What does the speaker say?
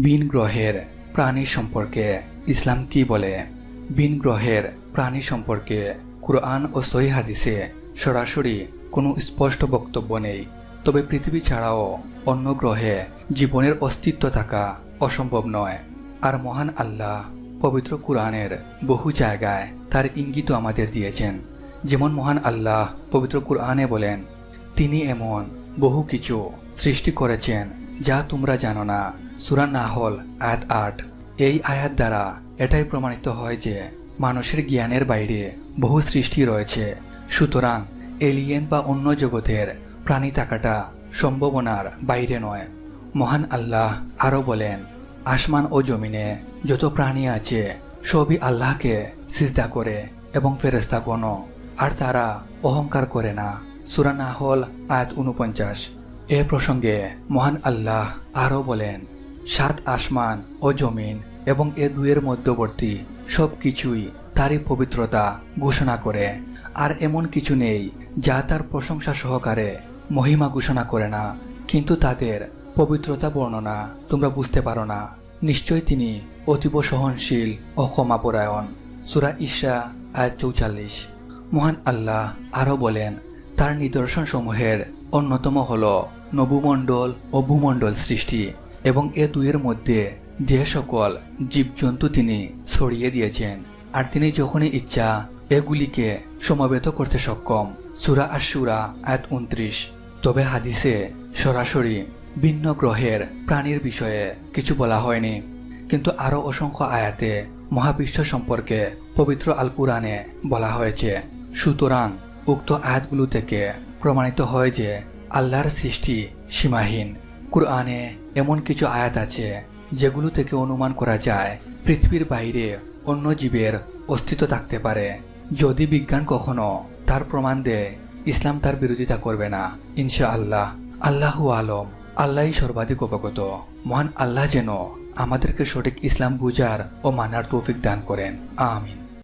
ভিন গ্রহের প্রাণী সম্পর্কে ইসলাম কি বলে? ভিন গ্রহের প্রাণী সম্পর্কে কুরআন ও সহিহ হাদিসে সরাসরি কোনো স্পষ্ট বক্তব্য নেই। তবে পৃথিবী ছাড়াও অন্য গ্রহে জীবনের অস্তিত্ব থাকা অসম্ভব নয়। আর মহান আল্লাহ পবিত্র কুরআনের বহু জায়গায় তার ইঙ্গিত আমাদের দিয়েছেন। যেমন মহান আল্লাহ পবিত্র কুরআনে বলেন, তিনি এমন বহু কিছু সৃষ্টি করেছেন যা তোমরা জানো না। সূরা নাহল আয়াত ৮। এই আয়াত দ্বারা এটাই প্রমাণিত হয় যে মানুষের জ্ঞানের বাইরে বহু সৃষ্টি রয়েছে। সুতরাং এলিয়েন বা অন্য জগতের প্রাণী থাকাটা সম্ভাবনার বাইরে নয়। মহান আল্লাহ আরও বলেন, আসমান ও জমিনে যত প্রাণী আছে সবই আল্লাহকে সিজদা করে এবং ফেরেশতাগণ, আর তারা অহংকার করে না। সূরা নাহল আয়াত ৪৯। এ প্রসঙ্গে মহান আল্লাহ আরও বলেন, ৭ আসমান ও জমিন এবং এ দুয়ের মধ্যবর্তী সব কিছুই তারই পবিত্রতা ঘোষণা করে। আর এমন কিছু নেই যা তার প্রশংসা সহকারে মহিমা ঘোষণা করে না, কিন্তু তাদের পবিত্রতা বর্ণনা তোমরা বুঝতে পারো না। নিশ্চয় তিনি অতীব সহনশীল ও ক্ষমাপরায়ণ। সূরা ইসরা আয়াত ৪৪। মহান আল্লাহ আরও বলেন, তার নিদর্শন সমূহের অন্যতম হল নভোমণ্ডল ও ভূমণ্ডল সৃষ্টি এবং এ দুয়ের মধ্যে যে সকল জীবজন্তু তিনি ছড়িয়ে দিয়েছেন, আর তিনি যখনই ইচ্ছা এগুলিকে সমবেত করতে সক্ষম। সূরা আশ-শুরা আয়াত ২৯। তবে হাদিসে সরাসরি ভিন্ন গ্রহের প্রাণীর বিষয়ে কিছু বলা হয়নি, কিন্তু আরও অসংখ্য আয়াতে মহাবিশ্ব সম্পর্কে পবিত্র আল কুরআনে বলা হয়েছে। সুতরাং উক্ত আয়াতগুলো থেকে প্রমাণিত হয় যে আল্লাহর সৃষ্টি সীমাহীন। কুরআনে এমন কিছু আয়াত আছে যেগুলো থেকে অনুমান করা যায় পৃথিবীর বাইরে অন্য জীবের অস্তিত্ব থাকতে পারে। যদি বিজ্ঞান কখনো তার প্রমাণ দেয়, ইসলাম তার বিরোধিতা করবে না ইনশাআল্লাহ। আল্লাহু আলম। আল্লাহই সর্বাধিক অবগত। মহান আল্লাহ যেন আমাদেরকে সঠিক ইসলাম বুঝার ও মানার তৌফিক দান করেন। আমিন।